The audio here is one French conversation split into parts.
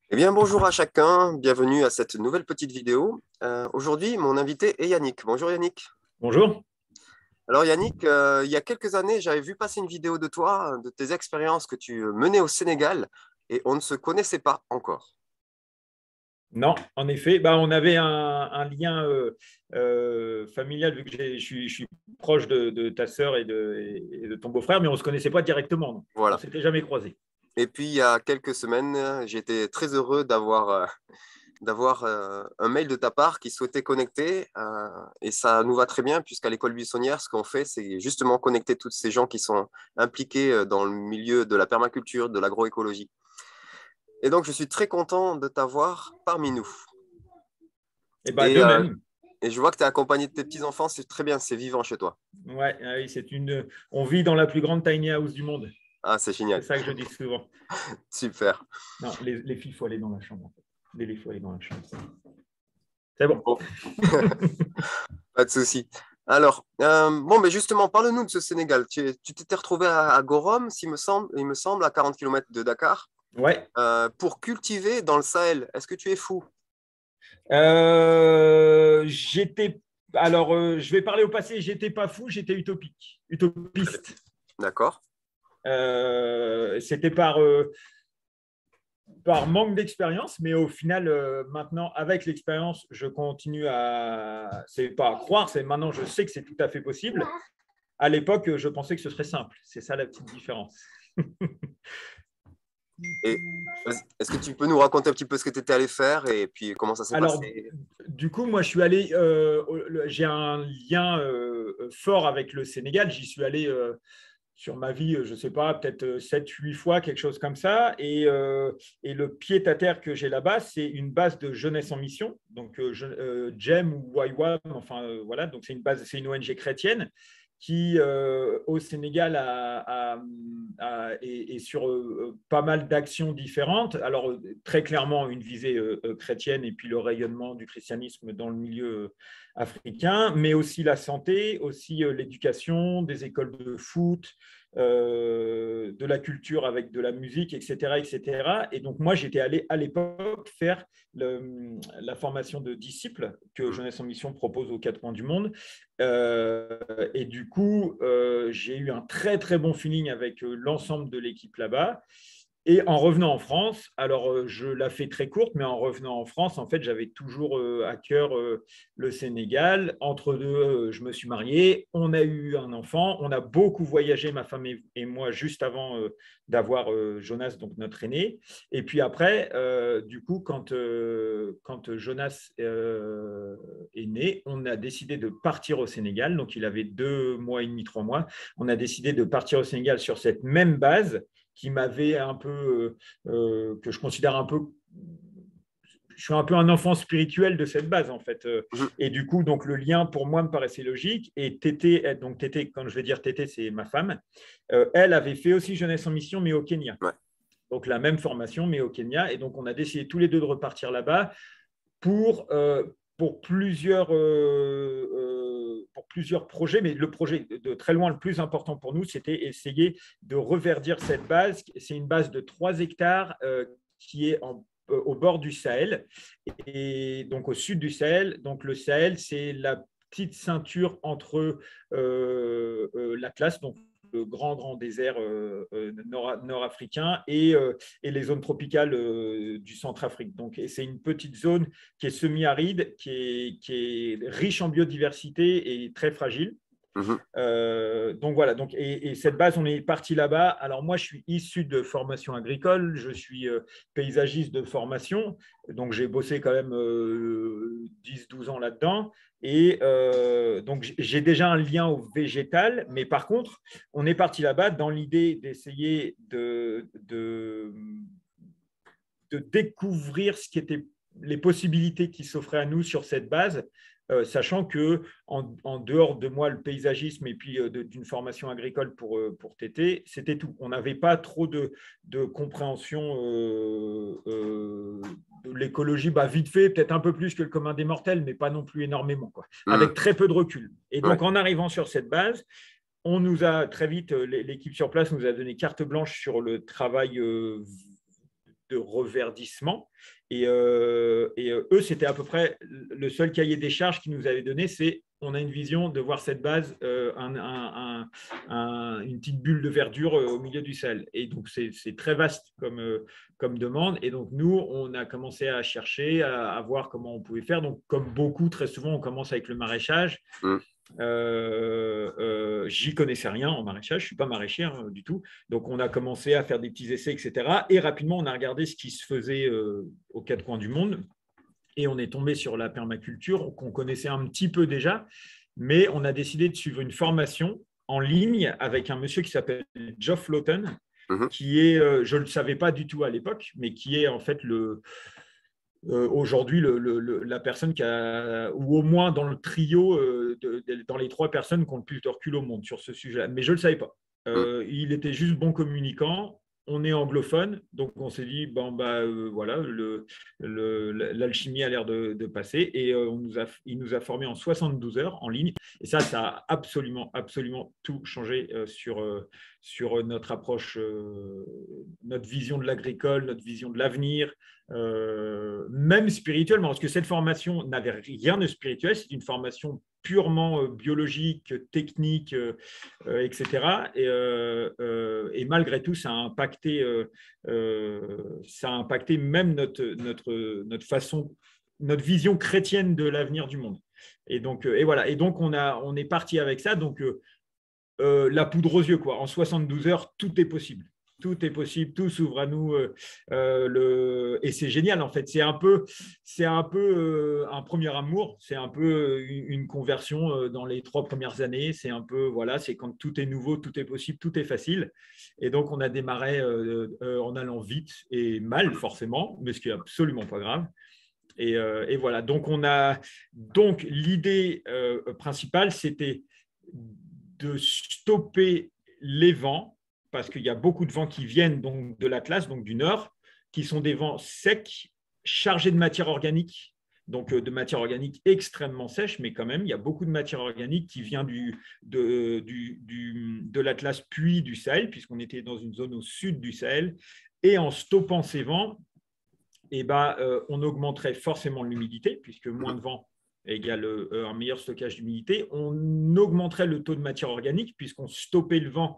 Eh bien, bonjour à chacun, bienvenue à cette nouvelle petite vidéo. Aujourd'hui, mon invité est Yannick. Bonjour Yannick. Bonjour. Alors Yannick, il y a quelques années, j'avais vu passer une vidéo de toi, de tes expériences que tu menais au Sénégal, et on ne se connaissait pas encore. Non, en effet, on avait un lien familial vu que je suis proche de ta sœur et de ton beau-frère, mais on ne se connaissait pas directement. Non. On ne Voilà. s'était jamais croisés. Et puis, il y a quelques semaines, j'étais très heureux d'avoir un mail de ta part qui souhaitait connecter, et ça nous va très bien, puisqu'à l'école buissonnière, ce qu'on fait, c'est justement connecter tous ces gens qui sont impliqués dans le milieu de la permaculture, de l'agroécologie. Et donc, je suis très content de t'avoir parmi nous. Et Et, de euh, même. et je vois que tu es accompagné de tes petits-enfants, c'est très bien, c'est vivant chez toi. Ouais, oui, on vit dans la plus grande tiny house du monde. Ah, c'est C'est génial, ça que je dis souvent. super. Non, les filles, il faut aller dans la chambre. En fait. Les filles, il faut aller dans la chambre. C'est bon. Bon, pas de souci. Alors, bon, mais justement, parle-nous de ce Sénégal. Tu t'étais retrouvé à Gorom, il me semble, à 40 km de Dakar, Ouais. pour cultiver dans le Sahel. Est-ce que tu es fou? J'étais. Alors, je vais parler au passé. J'étais pas fou, j'étais utopique, Très bien. utopiste. D'accord. C'était par manque d'expérience, mais au final, maintenant, avec l'expérience, je continue à. C'est pas à croire, c'est maintenant, je sais que c'est tout à fait possible. À l'époque, je pensais que ce serait simple. C'est ça la petite différence. Et est-ce que tu peux nous raconter un petit peu ce que tu étais allé faire et puis comment ça s'est Alors, passé? du coup, moi, je suis allé. J'ai un lien fort avec le Sénégal. J'y suis allé sur ma vie, je ne sais pas, peut-être 7, 8 fois, quelque chose comme ça. Et le pied-à-terre que j'ai là-bas, c'est une base de jeunesse en mission, donc GEM ou YWAM, enfin voilà, donc c'est une ONG chrétienne qui, au Sénégal, est sur pas mal d'actions différentes. Alors, très clairement, une visée chrétienne et puis le rayonnement du christianisme dans le milieu africain, mais aussi la santé, aussi l'éducation, des écoles de foot, de la culture avec de la musique, etc., etc. Et donc, moi, j'étais allé à l'époque faire la formation de disciples que Mhm. Jeunesse en Mission propose aux 4 coins du monde. Et du coup, j'ai eu un très, très bon feeling avec l'ensemble de l'équipe là-bas. Et en revenant en France, alors je la fais très courte, mais en revenant en France, en fait, j'avais toujours à cœur le Sénégal. Entre deux, je me suis marié, on a eu un enfant, on a beaucoup voyagé, ma femme et moi, juste avant d'avoir Jonas, donc notre aîné. Et puis après, du coup, quand Jonas est né, on a décidé de partir au Sénégal. Donc, il avait 2 mois et demi, 3 mois. On a décidé de partir au Sénégal sur cette même base qui m'avait un peu, que je considère un peu, je suis un peu un enfant spirituel de cette base en fait. Mhm. Et du coup, donc le lien pour moi me paraissait logique. Et Tété, donc Tété, quand je vais dire Tété, c'est ma femme. Elle avait fait aussi Jeunesse en Mission, mais au Kenya. Ouais. Donc la même formation, mais au Kenya. Et donc on a décidé tous les deux de repartir là-bas pour plusieurs projets, mais le projet de très loin le plus important pour nous, c'était essayer de reverdir cette base. C'est une base de 3 hectares qui est au bord du Sahel et donc au sud du Sahel. Donc le Sahel, c'est la petite ceinture entre l'Atlas, donc le grand désert nord-africain et les zones tropicales du Centrafrique. Donc, c'est une petite zone qui est semi-aride, qui est riche en biodiversité et très fragile. Mhm. Donc voilà, et cette base, on est parti là-bas. Alors moi, je suis issu de formation agricole, je suis paysagiste de formation, donc j'ai bossé quand même 10-12 ans là-dedans. Et donc j'ai déjà un lien au végétal, mais par contre, on est parti là-bas dans l'idée d'essayer de découvrir ce qui était les possibilités qui s'offraient à nous sur cette base, sachant que en dehors de moi, le paysagisme et puis d'une formation agricole pour Tété, c'était tout. On n'avait pas trop de compréhension de l'écologie, vite fait, peut-être un peu plus que le commun des mortels, mais pas non plus énormément, quoi, Mhm. avec très peu de recul. Et Ouais. donc, en arrivant sur cette base, on nous a très vite, l'équipe sur place nous a donné carte blanche sur le travail de reverdissement. Eux, c'était à peu près le seul cahier des charges qu'ils nous avaient donné, c'est on a une vision de voir cette base, une petite bulle de verdure au milieu du Sahel. Et donc, c'est très vaste comme demande. Et donc, nous, on a commencé à chercher, à voir comment on pouvait faire. Donc, comme beaucoup, très souvent, on commence avec le maraîchage. J'y connaissais rien en maraîchage, je ne suis pas maraîcher du tout. Donc, on a commencé à faire des petits essais, etc. Et rapidement, on a regardé ce qui se faisait aux quatre coins du monde. Et on est tombé sur la permaculture qu'on connaissait un petit peu déjà, mais on a décidé de suivre une formation en ligne avec un monsieur qui s'appelle Geoff Lawton, qui est, je ne le savais pas du tout à l'époque, mais qui est en fait aujourd'hui la personne qui a, ou au moins dans le trio, dans les 3 personnes qui ont le plus de recul au monde sur ce sujet. Mais je ne le savais pas. Il était juste bon communicant. On est anglophone, donc on s'est dit, voilà, l'alchimie a l'air de passer. Et il nous a formés en 72 heures en ligne. Et ça a absolument, absolument tout changé sur notre approche, notre vision de l'agricole, notre vision de l'avenir, même spirituellement, parce que cette formation n'avait rien de spirituel, c'est une formation purement biologique, technique, etc. Et malgré tout, ça a impacté même notre façon, notre vision chrétienne de l'avenir du monde. Et donc, voilà. Et donc, on est parti avec ça. Donc, la poudre aux yeux, quoi. En 72 heures, tout est possible. Tout est possible, tout s'ouvre à nous. Et c'est génial, en fait. C'est un peu un premier amour. C'est un peu une conversion dans les 3 premières années. C'est un peu, voilà, c'est quand tout est nouveau, tout est possible, tout est facile. Et donc, on a démarré en allant vite et mal, forcément, mais ce qui n'est absolument pas grave. Et voilà. Donc, l'idée principale, c'était de stopper les vents, parce qu'il y a beaucoup de vents qui viennent donc de l'Atlas, donc du nord, qui sont des vents secs, chargés de matière organique, donc de matière organique extrêmement sèche, mais quand même, il y a beaucoup de matière organique qui vient de l'Atlas puis du Sahel, puisqu'on était dans une zone au sud du Sahel. Et en stoppant ces vents, on augmenterait forcément l'humidité, puisque moins de vent égale un meilleur stockage d'humidité. On augmenterait le taux de matière organique, puisqu'on stoppait le vent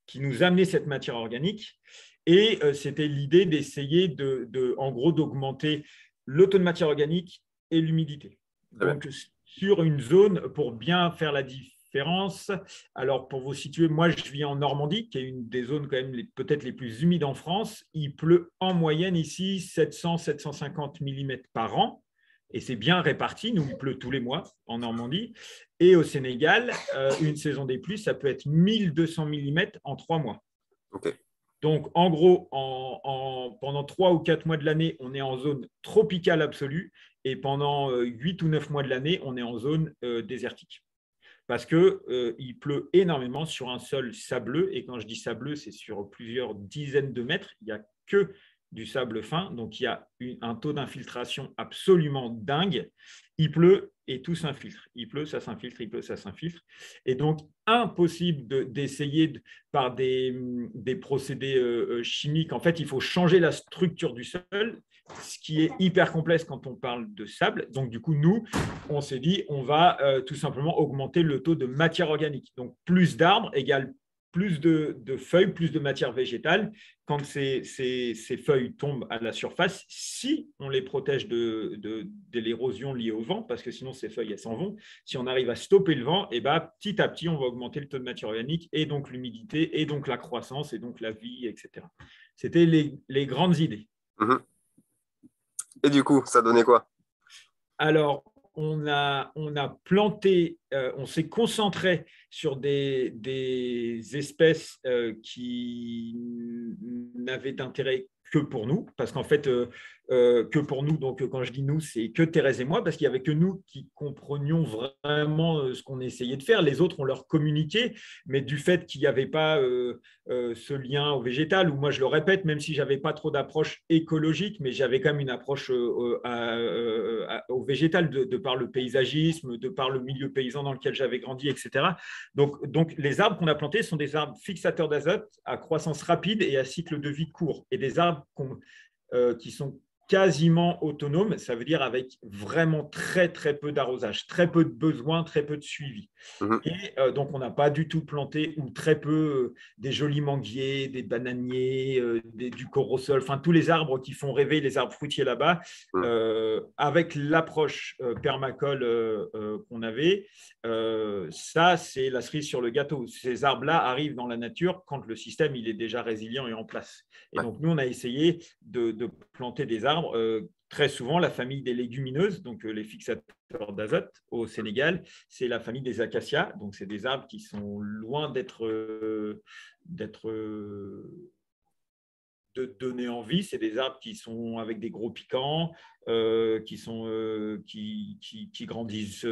qui nous amenait cette matière organique. Et c'était l'idée d'essayer en gros d'augmenter le taux de matière organique et l'humidité. Donc, sur une zone, pour bien faire la différence, alors pour vous situer, moi je vis en Normandie, qui est une des zones quand même peut-être les plus humides en France. Il pleut en moyenne ici 700-750 mm par an. Et c'est bien réparti, nous, il pleut tous les mois en Normandie. Et au Sénégal, une saison des pluies, ça peut être 1200 mm en 3 mois. Okay. Donc, en gros, pendant 3 ou 4 mois de l'année, on est en zone tropicale absolue. Et pendant 8 ou 9 mois de l'année, on est en zone désertique. Parce qu'il pleut énormément sur un sol sableux. Et quand je dis sableux, c'est sur plusieurs dizaines de mètres. Il n'y a que du sable fin, donc il y a un taux d'infiltration absolument dingue. Il pleut et tout s'infiltre. Il pleut, ça s'infiltre, il pleut, ça s'infiltre. Et donc, impossible d'essayer par des procédés chimiques. En fait, il faut changer la structure du sol, ce qui est hyper complexe quand on parle de sable. Donc, du coup, nous, on s'est dit, on va tout simplement augmenter le taux de matière organique. Donc, plus d'arbres égale plus de feuilles, plus de matière végétale. Quand ces feuilles tombent à la surface, si on les protège de l'érosion liée au vent, parce que sinon ces feuilles, elles s'en vont, si on arrive à stopper le vent, et petit à petit, on va augmenter le taux de matière organique et donc l'humidité et donc la croissance et donc la vie, etc. C'était les grandes idées. Et du coup, ça donnait quoi? Alors, on a planté, on s'est concentré sur des espèces qui n'avaient d'intérêt que pour nous, parce qu'en fait, que pour nous, donc quand je dis nous, c'est que Thérèse et moi, parce qu'il n'y avait que nous qui comprenions vraiment ce qu'on essayait de faire. Les autres, on leur communiquait, mais du fait qu'il n'y avait pas ce lien au végétal, ou moi je le répète, même si je n'avais pas trop d'approche écologique, mais j'avais quand même une approche au végétal de par le paysagisme, de par le milieu paysan dans lequel j'avais grandi, etc. Donc les arbres qu'on a plantés sont des arbres fixateurs d'azote à croissance rapide et à cycle de vie court, et des arbres qui sont quasiment autonomes, ça veut dire avec vraiment très, très peu d'arrosage, très peu de besoins, très peu de suivi. Mhm. Et donc, on n'a pas du tout planté ou très peu des jolis manguiers, des bananiers, du corosol, enfin tous les arbres qui font rêver les arbres fruitiers là-bas. Mhm. Avec l'approche permacole qu'on avait, ça, c'est la cerise sur le gâteau. Ces arbres-là arrivent dans la nature quand le système il est déjà résilient et en place. Et Ouais. donc, nous, on a essayé de planter des arbres, très souvent la famille des légumineuses, donc les fixateurs d'azote au Sénégal, c'est la famille des acacias. Donc, c'est des arbres qui sont loin d'être de donner envie. C'est des arbres qui sont avec des gros piquants, qui grandissent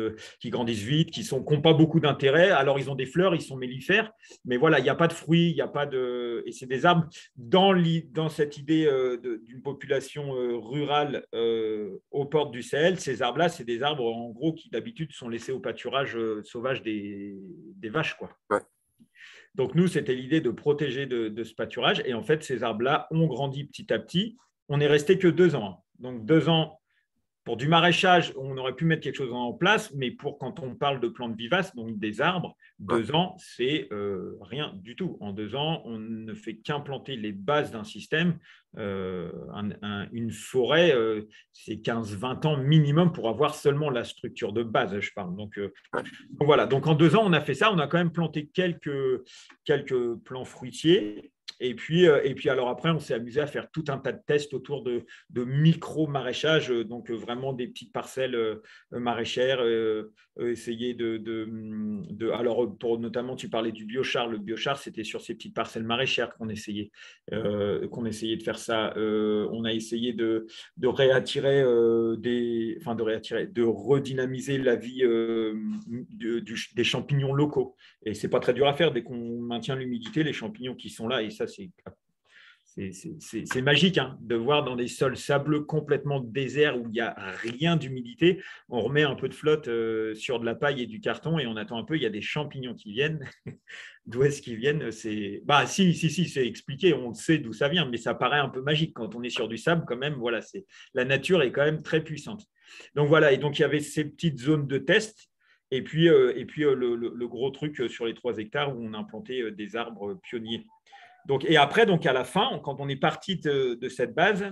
vite, qui n'ont pas beaucoup d'intérêt. Alors, ils ont des fleurs, ils sont mellifères, mais voilà, il n'y a pas de fruits, il n'y a pas de… Et c'est des arbres, dans cette idée d'une population rurale aux portes du Sahel, ces arbres-là, c'est des arbres, en gros, qui d'habitude sont laissés au pâturage sauvage des vaches, quoi. Ouais. Donc, nous, c'était l'idée de protéger de ce pâturage. Et en fait, ces arbres-là ont grandi petit à petit. On n'est resté que 2 ans. Donc, 2 ans pour du maraîchage, on aurait pu mettre quelque chose en place, mais pour quand on parle de plantes vivaces, donc des arbres, Ouais. 2 ans, c'est rien du tout. En 2 ans, on ne fait qu'implanter les bases d'un système. Une forêt, c'est 15-20 ans minimum pour avoir seulement la structure de base, je parle. Donc voilà, donc en 2 ans, on a fait ça. On a quand même planté quelques plants fruitiers. Et puis, alors après, on s'est amusé à faire tout un tas de tests autour de micro-maraîchage, donc vraiment des petites parcelles maraîchères, essayer alors, notamment, tu parlais du biochar. Le biochar, c'était sur ces petites parcelles maraîchères qu'on essayait de faire ça. On a essayé de réattirer de redynamiser la vie des champignons locaux. Et c'est pas très dur à faire dès qu'on maintient l'humidité, les champignons qui sont là, et ça, c'est magique hein, de voir dans des sols sableux complètement déserts où il n'y a rien d'humidité, on remet un peu de flotte sur de la paille et du carton et on attend un peu, il y a des champignons qui viennent. D'où est-ce qu'ils viennent? Bah, si, c'est expliqué, on sait d'où ça vient, mais ça paraît un peu magique quand on est sur du sable quand même. Voilà, la nature est quand même très puissante. Donc voilà, et donc il y avait ces petites zones de test. Et puis, le gros truc sur les 3 hectares où on a implanté des arbres pionniers. Donc, et après, donc à la fin, quand on est parti de cette base,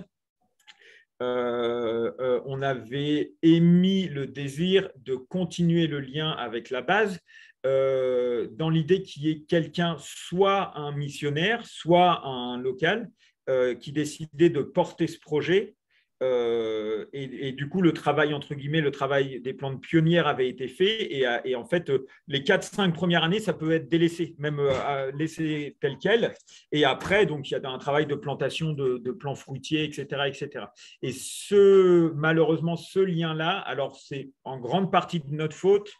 on avait émis le désir de continuer le lien avec la base dans l'idée qu'il y ait quelqu'un, soit un missionnaire, soit un local, qui décidait de porter ce projet. Et du coup, le travail, entre guillemets, le travail des plantes pionnières avait été fait. Et en fait, les 4-5 premières années, ça peut être délaissé, même laissé tel quel. Et après, donc, il y a un travail de plantation de plants fruitiers, etc., etc. Et malheureusement, ce lien-là, alors c'est en grande partie de notre faute,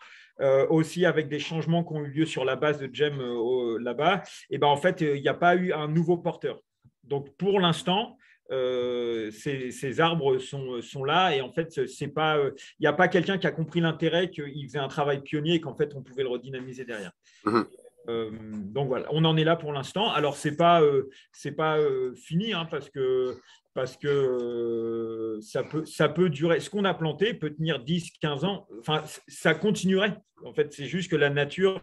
aussi avec des changements qui ont eu lieu sur la base de GEM là-bas, et ben en fait, il n'y a pas eu un nouveau porteur. Donc, pour l'instant, ces arbres sont là et en fait, il n'y a pas quelqu'un qui a compris l'intérêt qu'il faisait un travail pionnier et qu'en fait, on pouvait le redynamiser derrière. Mhm. Donc voilà, on en est là pour l'instant. Alors, c'est pas fini hein, parce que ça peut durer. Ce qu'on a planté peut tenir 10-15 ans. Enfin, ça continuerait. En fait, c'est juste que la nature,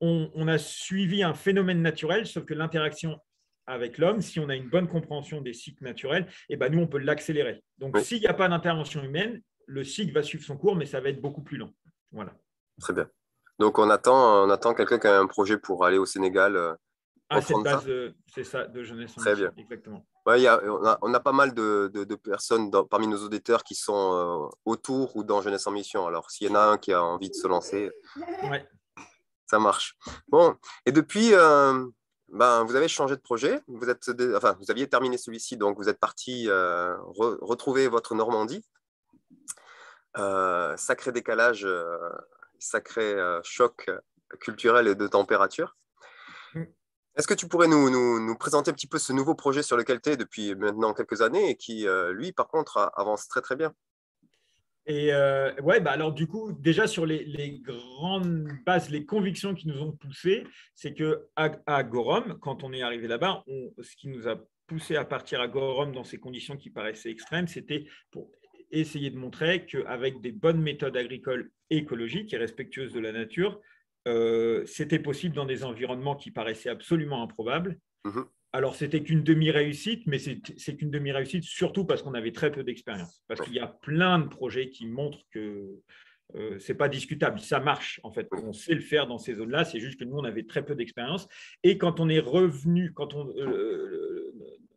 on a suivi un phénomène naturel, sauf que l'interaction avec l'homme, si on a une bonne compréhension des cycles naturels, et ben nous, on peut l'accélérer. Donc, Oui, s'il n'y a pas d'intervention humaine, le cycle va suivre son cours, mais ça va être beaucoup plus lent. Voilà. très bien. Donc, on attend quelqu'un qui a un projet pour aller au Sénégal Cette reprendre ça. base, c'est ça, de jeunesse en Très mission, bien. exactement. Ouais, on a pas mal de personnes parmi nos auditeurs qui sont autour ou dans Jeunesse en Mission. Alors, s'il y en a un qui a envie de se lancer, Ouais. ça marche. Bon, et depuis, vous avez changé de projet. Vous aviez terminé celui-ci, donc vous êtes parti retrouver votre Normandie. Sacré décalage, sacré choc culturel et de température. Est-ce que tu pourrais nous présenter un petit peu ce nouveau projet sur lequel tu es depuis maintenant quelques années et qui, lui, par contre, avance très, très bien? Et ouais, bah alors du coup, déjà sur les grandes bases, les convictions qui nous ont poussés, c'est que à Gorom, quand on est arrivé là-bas, ce qui nous a poussé à partir à Gorham dans ces conditions qui paraissaient extrêmes, c'était pour essayer de montrer qu'avec des bonnes méthodes agricoles écologiques et respectueuses de la nature, c'était possible dans des environnements qui paraissaient absolument improbables. Mhm. Alors, c'était qu'une demi-réussite, mais c'est qu'une demi-réussite surtout parce qu'on avait très peu d'expérience. Parce Ouais. qu'il y a plein de projets qui montrent que ce n'est pas discutable, ça marche en fait. Oui. On sait le faire dans ces zones-là, c'est juste que nous, on avait très peu d'expérience. Et quand on est revenu,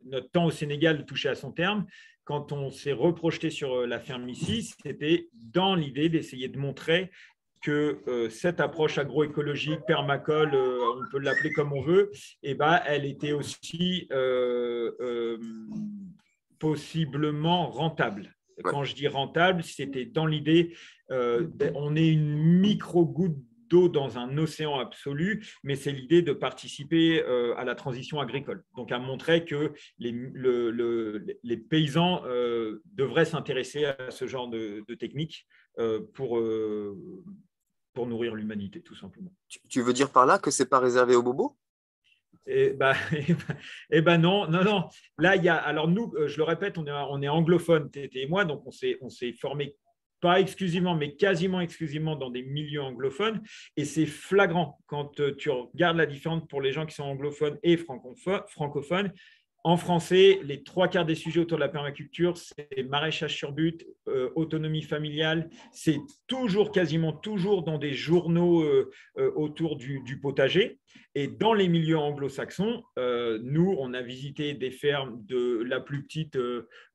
notre temps au Sénégal touchait à son terme, quand on s'est reprojeté sur la ferme ici, c'était dans l'idée d'essayer de montrer que cette approche agroécologique, permacole, on peut l'appeler comme on veut, eh ben, elle était aussi possiblement rentable. Ouais. Quand je dis rentable, c'était dans l'idée, on est une micro-goutte d'eau dans un océan absolu, mais c'est l'idée de participer à la transition agricole. Donc, à montrer que les paysans devraient s'intéresser à ce genre de techniques pour nourrir l'humanité, tout simplement. Tu veux dire par là que c'est pas réservé aux bobos? Eh ben non, non, non. Là, il y a. Alors nous, je le répète, on est anglophone, Tété et moi, donc on s'est formé pas exclusivement, mais quasiment exclusivement dans des milieux anglophones. Et c'est flagrant quand tu regardes la différence pour les gens qui sont anglophones et francophones. En français, les trois quarts des sujets autour de la permaculture, c'est maraîchage sur but, autonomie familiale. C'est toujours, quasiment toujours dans des journaux autour du potager. Et dans les milieux anglo-saxons, nous, on a visité des fermes de la plus petite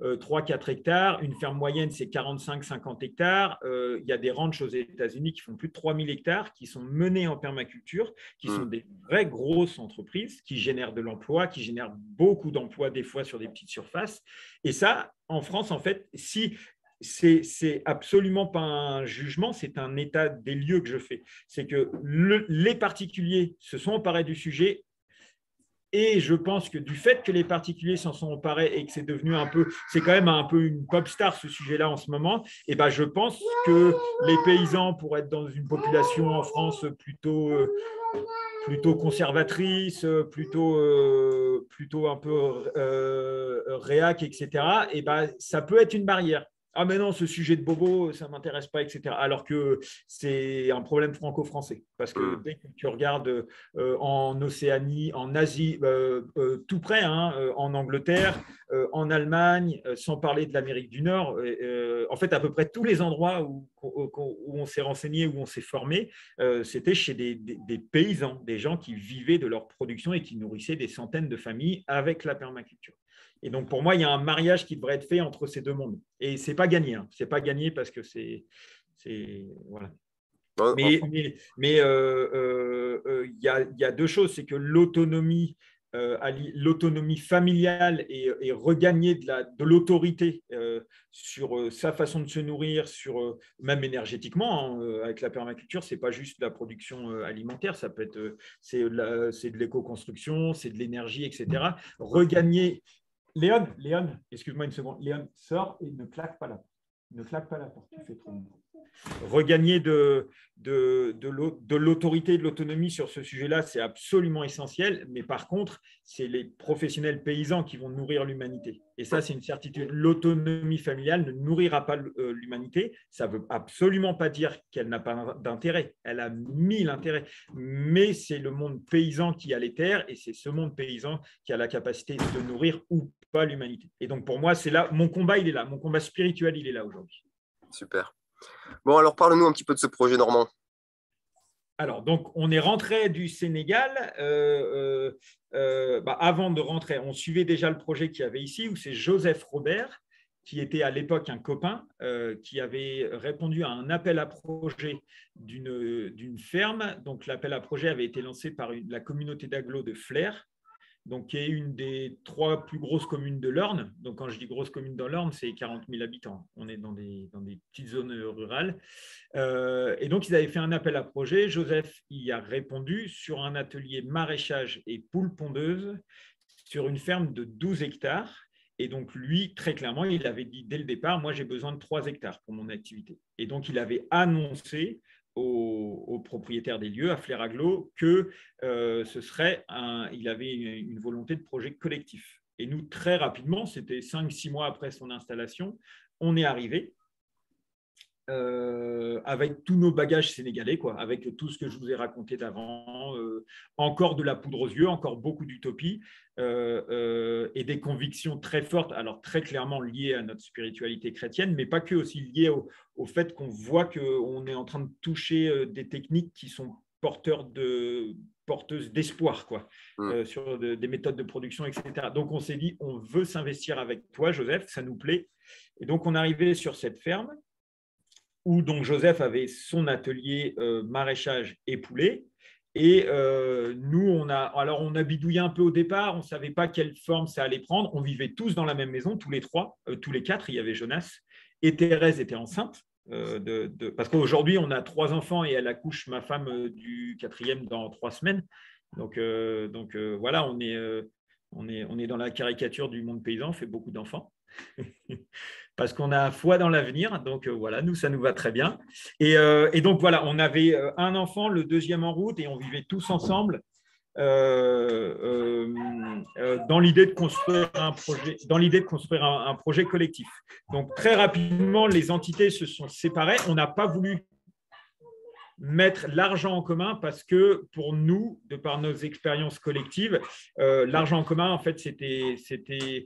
3-4 hectares. Une ferme moyenne, c'est 45-50 hectares. Il y a des ranchs aux États-Unis qui font plus de 3000 hectares, qui sont menés en permaculture, qui sont des vraies grosses entreprises, qui génèrent de l'emploi, qui génèrent beaucoup d'emplois, des fois sur des petites surfaces. Et ça, en France, en fait, si c'est absolument pas un jugement, c'est un état des lieux que je fais. C'est que les particuliers se sont emparés du sujet. Et je pense que du fait que les particuliers s'en sont emparés et que c'est devenu c'est quand même un peu une pop star ce sujet-là en ce moment, et ben je pense que les paysans, pour être dans une population en France plutôt conservatrice, plutôt un peu réac, etc., et ben ça peut être une barrière. Ah mais non, ce sujet de bobo, ça ne m'intéresse pas, etc. Alors que c'est un problème franco-français. Parce que dès que tu regardes en Océanie, en Asie, tout près, hein, en Angleterre, en Allemagne, sans parler de l'Amérique du Nord, en fait, à peu près tous les endroits où on s'est renseigné, où on s'est formé, c'était chez des paysans, des gens qui vivaient de leur production et qui nourrissaient des centaines de familles avec la permaculture. Et donc, pour moi, il y a un mariage qui devrait être fait entre ces deux mondes. Et ce n'est pas gagné. Hein. Ce n'est pas gagné parce que voilà. Mais il y a deux choses. C'est que l'autonomie familiale et regagner de l'autorité sur sa façon de se nourrir, même énergétiquement, hein, avec la permaculture, ce n'est pas juste la production alimentaire, ça peut être c'est de l'éco-construction, c'est de l'énergie, etc. Regagner. Léon, excuse-moi une seconde. Léon, sors et ne claque pas la porte. Ne claque pas la porte, tu fais trop. Regagner de l'autorité et de l'autonomie sur ce sujet-là, c'est absolument essentiel. Mais par contre, c'est les professionnels paysans qui vont nourrir l'humanité. Et ça, c'est une certitude. L'autonomie familiale ne nourrira pas l'humanité. Ça ne veut absolument pas dire qu'elle n'a pas d'intérêt. Elle a 1000 intérêts. Mais c'est le monde paysan qui a les terres et c'est ce monde paysan qui a la capacité de nourrir ou pas l'humanité. Et donc, pour moi, c'est là. Mon combat, il est là. Mon combat spirituel, il est là aujourd'hui. Super. Bon, alors parle-nous un petit peu de ce projet normand. Alors, donc, on est rentré du Sénégal. Avant de rentrer, on suivait déjà le projet qu'il y avait ici, où c'est Joseph Robert, qui était à l'époque un copain, qui avait répondu à un appel à projet d'une ferme. Donc, l'appel à projet avait été lancé par la communauté d'agglos de Flers, donc, qui est une des 3 plus grosses communes de l'Orne. Donc, quand je dis grosse commune dans l'Orne, c'est 40 000 habitants. On est dans des petites zones rurales. Et donc, ils avaient fait un appel à projet. Joseph y a répondu sur un atelier maraîchage et poules pondeuses sur une ferme de 12 hectares. Et donc, lui, très clairement, il avait dit dès le départ, moi, j'ai besoin de 3 hectares pour mon activité. Et donc, il avait annoncé aux propriétaires des lieux, à Flers-Aglo, que il avait une volonté de projet collectif. Et nous, très rapidement, c'était 5-6 mois après son installation, on est arrivé avec tous nos bagages sénégalais, quoi, avec tout ce que je vous ai raconté d'avant, encore de la poudre aux yeux, encore beaucoup d'utopie et des convictions très fortes, alors très clairement liées à notre spiritualité chrétienne, mais pas que, aussi liées au fait qu'on voit qu'on est en train de toucher des techniques qui sont porteuses d'espoir, quoi, sur des méthodes de production, etc. Donc, on s'est dit, on veut s'investir avec toi, Joseph, ça nous plaît. Et donc, on est arrivé sur cette ferme où donc Joseph avait son atelier maraîchage et poulet. Et nous, on a bidouillé un peu au départ, on ne savait pas quelle forme ça allait prendre. On vivait tous dans la même maison, tous les trois, tous les quatre. Il y avait Jonas et Thérèse était enceinte. Parce qu'aujourd'hui, on a 3 enfants et elle accouche, ma femme, du 4e dans 3 semaines. Donc voilà, on est dans la caricature du monde paysan, on fait beaucoup d'enfants. Parce qu'on a foi dans l'avenir. Donc voilà, nous, ça nous va très bien. Et donc voilà, on avait un enfant, le 2e en route, et on vivait tous ensemble dans l'idée de construire un projet collectif. Donc très rapidement, les entités se sont séparées. On n'a pas voulu mettre l'argent en commun parce que pour nous, de par nos expériences collectives, l'argent en commun, en fait, c'était il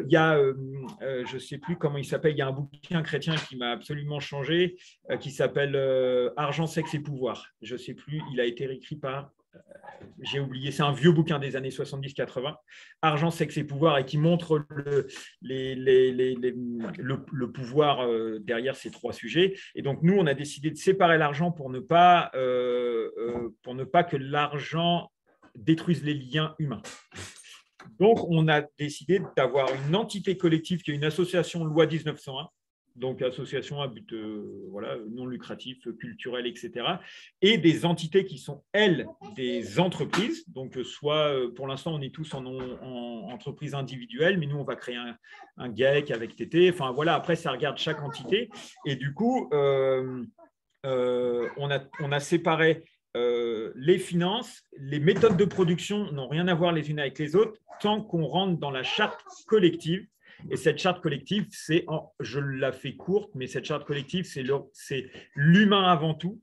y a, je ne sais plus comment il s'appelle, il y a un bouquin chrétien qui m'a absolument changé, qui s'appelle Argent, sexe et pouvoir. Je ne sais plus, il a été écrit par j'ai oublié, c'est un vieux bouquin des années 70-80, Argent, sexe et pouvoir, et qui montre le pouvoir derrière ces 3 sujets. Et donc, nous, on a décidé de séparer l'argent pour ne pas que l'argent détruise les liens humains. Donc, on a décidé d'avoir une entité collective qui est une association loi 1901, donc association à but non lucratif, culturel, etc. Et des entités qui sont, elles, des entreprises. Donc, soit, pour l'instant, on est tous en entreprise individuelle, mais nous, on va créer un GEC avec TT. Enfin, voilà, après, ça regarde chaque entité. Et du coup, on a séparé les finances, les méthodes de production n'ont rien à voir les unes avec les autres tant qu'on rentre dans la charte collective. Et cette charte collective, je la fais courte, mais cette charte collective, c'est l'humain avant tout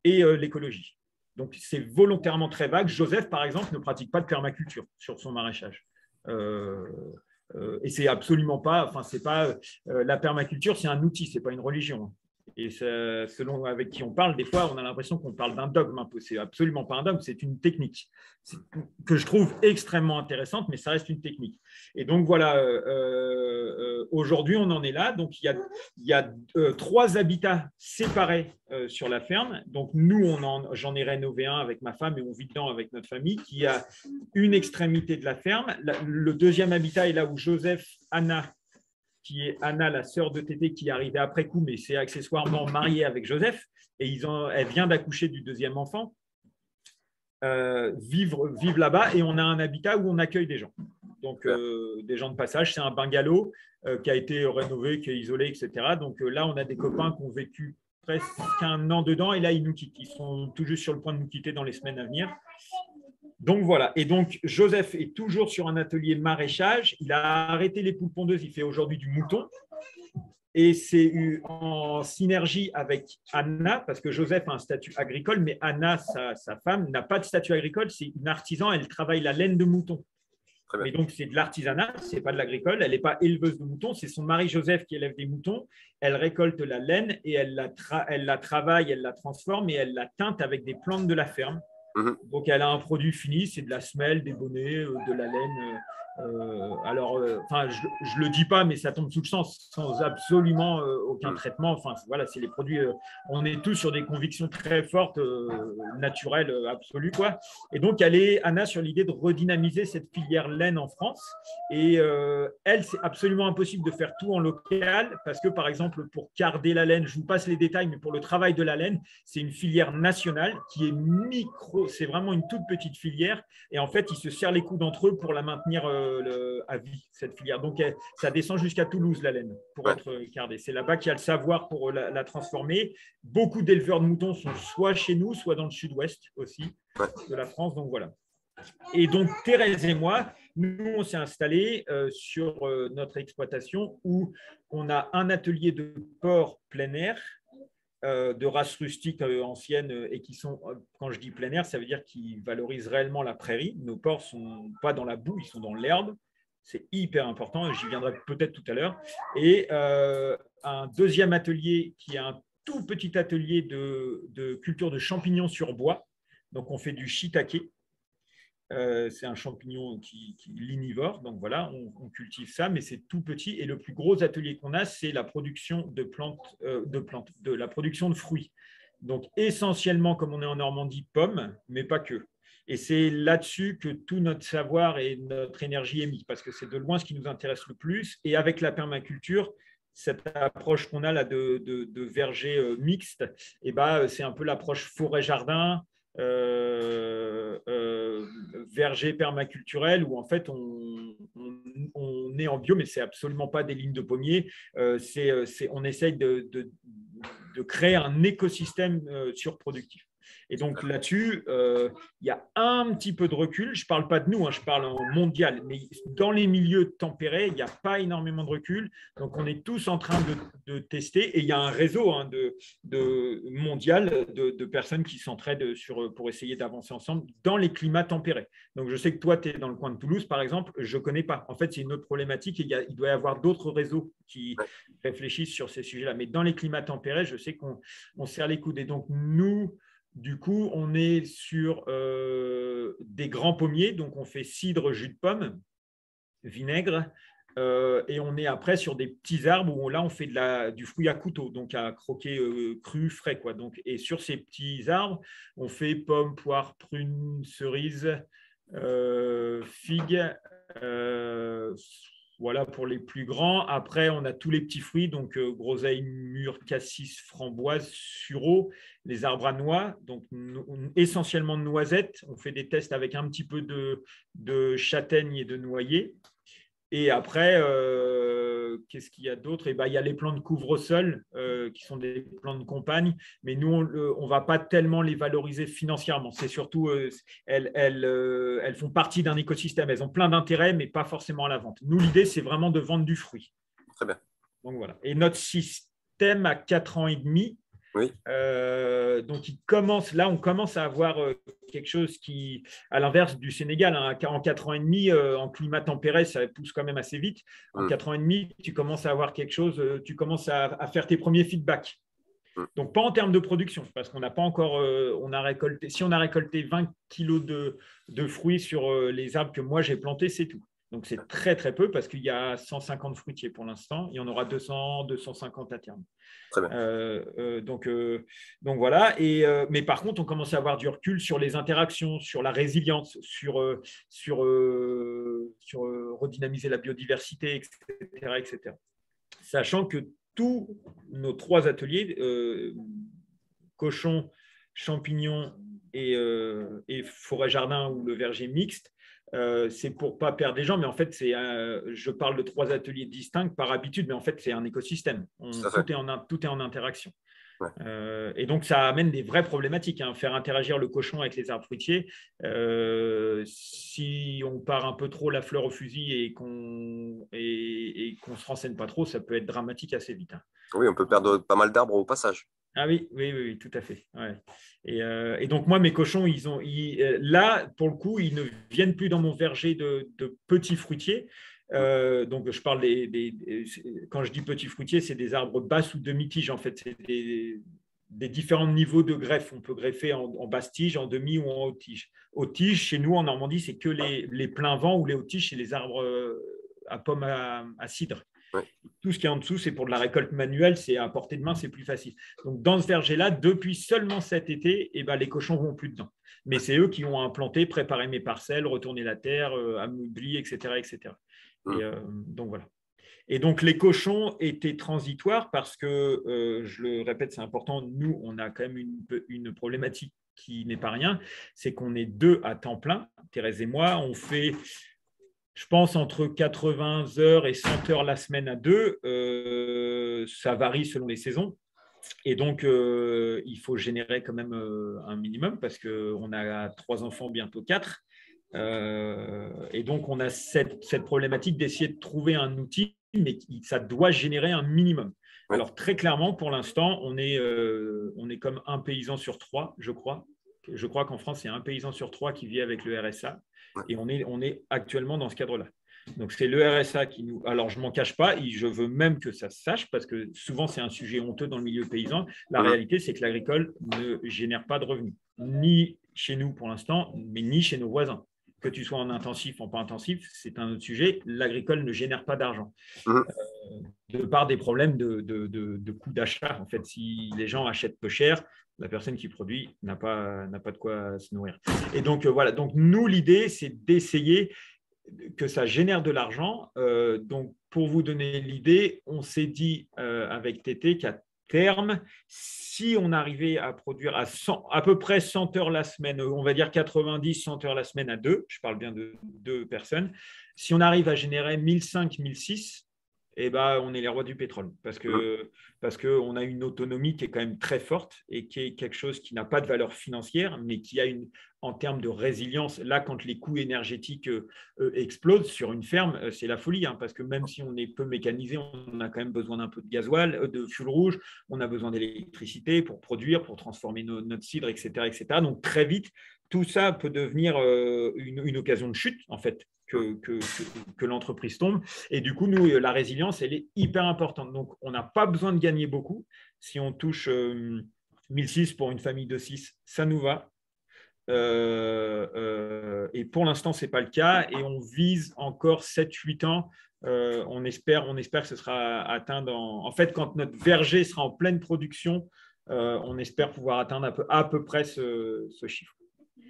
et l'écologie. Donc, c'est volontairement très vague. Joseph, par exemple, ne pratique pas de permaculture sur son maraîchage. Et c'est absolument pas, enfin, c'est pas la permaculture, c'est un outil, c'est pas une religion. Et selon avec qui on parle, des fois, on a l'impression qu'on parle d'un dogme un peu. C'est absolument pas un dogme, c'est une technique que je trouve extrêmement intéressante, mais ça reste une technique. Et donc voilà, aujourd'hui, on en est là. Donc il y a 3 habitats séparés sur la ferme. Donc nous, j'en ai rénové un avec ma femme et on vit dedans avec notre famille, qui a une extrémité de la ferme. Le 2e habitat est là où Joseph, Anna, qui est Anna, la sœur de Tété, qui est arrivée après coup, mais c'est accessoirement mariée avec Joseph, et elle vient d'accoucher du 2e enfant, vivent là-bas, et on a un habitat où on accueille des gens. Donc, des gens de passage, c'est un bungalow qui a été rénové, qui est isolé, etc. Donc là, on a des copains qui ont vécu presque 1 an dedans, et là, ils nous quittent. Ils sont tout juste sur le point de nous quitter dans les semaines à venir. Donc voilà, et donc Joseph est toujours sur un atelier maraîchage, il a arrêté les poules pondeuses, il fait aujourd'hui du mouton, et c'est en synergie avec Anna, parce que Joseph a un statut agricole, mais Anna, sa femme, n'a pas de statut agricole, c'est une artisan, elle travaille la laine de mouton. Et donc c'est de l'artisanat, c'est pas de l'agricole, elle n'est pas éleveuse de moutons, c'est son mari Joseph qui élève des moutons, elle récolte la laine et elle la travaille, elle la transforme et elle la teinte avec des plantes de la ferme. Donc, elle a un produit fini, c'est de la semelle, des bonnets, de la laine. Je le dis pas, mais ça tombe sous le sens, sans absolument aucun traitement. Enfin, voilà, c'est les produits. On est tous sur des convictions très fortes, naturelles, absolues, quoi. Et donc, elle est, Anna, sur l'idée de redynamiser cette filière laine en France. Et elle, c'est absolument impossible de faire tout en local, parce que, par exemple, pour carder la laine, je vous passe les détails, mais pour le travail de la laine, c'est une filière nationale qui est micro. C'est vraiment une toute petite filière. Et en fait, ils se serrent les coudes entre eux pour la maintenir à vie, cette filière. Donc, ça descend jusqu'à Toulouse, la laine, pour être cardée. C'est là-bas qu'il y a le savoir pour la transformer. Beaucoup d'éleveurs de moutons sont soit chez nous, soit dans le sud-ouest aussi de la France. Donc, voilà. Et donc, Thérèse et moi, nous, on s'est installés sur notre exploitation où on a un atelier de porc plein air, de races rustiques anciennes et qui sont, quand je dis plein air, ça veut dire qu'ils valorisent réellement la prairie. Nos porcs ne sont pas dans la boue, ils sont dans l'herbe. C'est hyper important, j'y viendrai peut-être tout à l'heure. Et un deuxième atelier qui est un tout petit atelier de culture de champignons sur bois. Donc, on fait du shiitake. C'est un champignon qui est linivore, donc voilà, on cultive ça, mais c'est tout petit. Et le plus gros atelier qu'on a, c'est la production de la production de fruits. Donc essentiellement, comme on est en Normandie, pommes, mais pas que. Et c'est là-dessus que tout notre savoir et notre énergie est mis, parce que c'est de loin ce qui nous intéresse le plus. Et avec la permaculture, cette approche qu'on a là de verger mixte, et ben, c'est un peu l'approche forêt-jardin, verger permaculturel où en fait on est en bio, mais c'est absolument pas des lignes de pommiers. On essaye de créer un écosystème surproductif. Et donc là-dessus, il y a un petit peu de recul. Je ne parle pas de nous, hein, je parle en mondial, mais dans les milieux tempérés, il n'y a pas énormément de recul. Donc on est tous en train de tester. Et il y a un réseau mondial de personnes qui s'entraident pour essayer d'avancer ensemble dans les climats tempérés. Donc je sais que toi, tu es dans le coin de Toulouse, par exemple, je ne connais pas. En fait, c'est une autre problématique et il doit y avoir d'autres réseaux qui réfléchissent sur ces sujets-là. Mais dans les climats tempérés, je sais qu'on serre les coudes. Et donc nous, du coup, on est sur des grands pommiers, donc on fait cidre, jus de pomme, vinaigre, et on est après sur des petits arbres où là on fait du fruit à couteau, donc à croquer cru, frais, quoi. Donc, et sur ces petits arbres, on fait pommes, poires, prunes, cerises, figues, voilà pour les plus grands. Après, on a tous les petits fruits, donc groseille, mûre, cassis, framboise, sureau, les arbres à noix, donc essentiellement de noisettes. On fait des tests avec un petit peu de châtaigne et de noyer. Et après, qu'est-ce qu'il y a d'autre? Eh ben, il y a les plants de couvre-sol qui sont des plants de compagne, mais nous, on ne va pas tellement les valoriser financièrement. C'est surtout, elles font partie d'un écosystème. Elles ont plein d'intérêts, mais pas forcément à la vente. Nous, l'idée, c'est vraiment de vendre du fruit. Très bien. Donc, voilà. Et notre système a 4 ans et demi. Oui. Donc, on commence à avoir quelque chose qui, à l'inverse du Sénégal, hein, en 4 ans et demi, en climat tempéré, ça pousse quand même assez vite. En 4 ans et demi, tu commences à avoir quelque chose, tu commences à faire tes premiers feedbacks. Donc, pas en termes de production, parce qu'on n'a pas encore, si on a récolté 20 kilos de fruits sur les arbres que moi j'ai plantés, c'est tout. Donc, c'est très, très peu parce qu'il y a 150 fruitiers pour l'instant. Il y en aura 200, 250 à terme. Très bien. Donc voilà. Mais par contre, on commence à avoir du recul sur les interactions, sur la résilience, sur redynamiser la biodiversité, etc., etc. Sachant que tous nos 3 ateliers, cochons, champignons et forêt-jardin ou le verger mixte, c'est pour ne pas perdre des gens, mais en fait, je parle de 3 ateliers distincts par habitude, mais en fait, c'est un écosystème. Tout est en interaction. Ouais. Et donc, ça amène des vraies problématiques. Hein. Faire interagir le cochon avec les arbres fruitiers, si on part un peu trop la fleur au fusil et qu'on ne se renseigne pas trop, ça peut être dramatique assez vite. Hein. Oui, on peut perdre pas mal d'arbres au passage. Ah oui, tout à fait. Ouais. Et donc, moi, mes cochons, là, pour le coup, ils ne viennent plus dans mon verger de petits fruitiers. Donc, je parle quand je dis petits fruitiers, c'est des arbres basses ou demi-tiges, en fait. C'est des différents niveaux de greffe. On peut greffer en basse tige, en demi ou en haute tige. Haute tige, chez nous, en Normandie, c'est que les pleins vents ou les hautes tiges, c'est les arbres à pommes à cidre. Ouais. Tout ce qui est en dessous, c'est pour de la récolte manuelle, c'est à portée de main, c'est plus facile. Donc, dans ce verger-là, depuis seulement cet été, les cochons ne vont plus dedans. Mais c'est eux qui ont implanté, préparé mes parcelles, retourné la terre, ameubli, etc., etc. Donc, voilà. Et donc, les cochons étaient transitoires parce que, je le répète, c'est important, nous, on a quand même une problématique qui n'est pas rien, c'est qu'on est 2 à temps plein, Thérèse et moi, on fait... Je pense entre 80 heures et 100 heures la semaine à 2. Ça varie selon les saisons. Et donc, il faut générer quand même un minimum parce qu'on a 3 enfants, bientôt 4. Et donc, on a cette problématique d'essayer de trouver un outil, mais ça doit générer un minimum. Oui. Alors, très clairement, pour l'instant, on est comme un paysan sur trois, je crois. Je crois qu'en France, il y a un paysan sur trois qui vit avec le RSA. Oui. Et on est actuellement dans ce cadre-là. Donc, c'est le RSA qui nous… Alors, je ne m'en cache pas, je veux même que ça se sache, parce que souvent, c'est un sujet honteux dans le milieu paysan. La réalité, c'est que l'agricole ne génère pas de revenus, ni chez nous pour l'instant, mais ni chez nos voisins. Que tu sois en intensif ou en pas intensif, c'est un autre sujet. L'agricole ne génère pas d'argent. De par des problèmes de coût d'achat. En fait, si les gens achètent peu cher, la personne qui produit n'a pas de quoi se nourrir. Et donc, voilà. Donc, nous, l'idée, c'est d'essayer que ça génère de l'argent. Donc, pour vous donner l'idée, on s'est dit avec Tété qu'à terme, si on arrivait à produire à peu près 100 heures la semaine, on va dire 90, 100 heures la semaine à deux, je parle bien de deux personnes, si on arrive à générer 1005, 1006, eh ben, on est les rois du pétrole parce qu'on a une autonomie qui est quand même très forte et qui est quelque chose qui n'a pas de valeur financière, mais qui a en termes de résilience, là, quand les coûts énergétiques explosent sur une ferme, c'est la folie, hein, parce que même si on est peu mécanisé, on a quand même besoin d'un peu de gasoil, de fioul rouge, on a besoin d'électricité pour produire, pour transformer notre cidre, etc., etc. Donc, très vite, tout ça peut devenir une occasion de chute, en fait, que l'entreprise tombe. Et du coup, nous, la résilience, elle est hyper importante. Donc, on n'a pas besoin de gagner beaucoup. Si on touche 1006 pour une famille de 6, ça nous va. Et pour l'instant, ce n'est pas le cas. Et on vise encore 7-8 ans. On espère que ce sera atteint en fait, quand notre verger sera en pleine production, on espère pouvoir atteindre à peu près ce chiffre.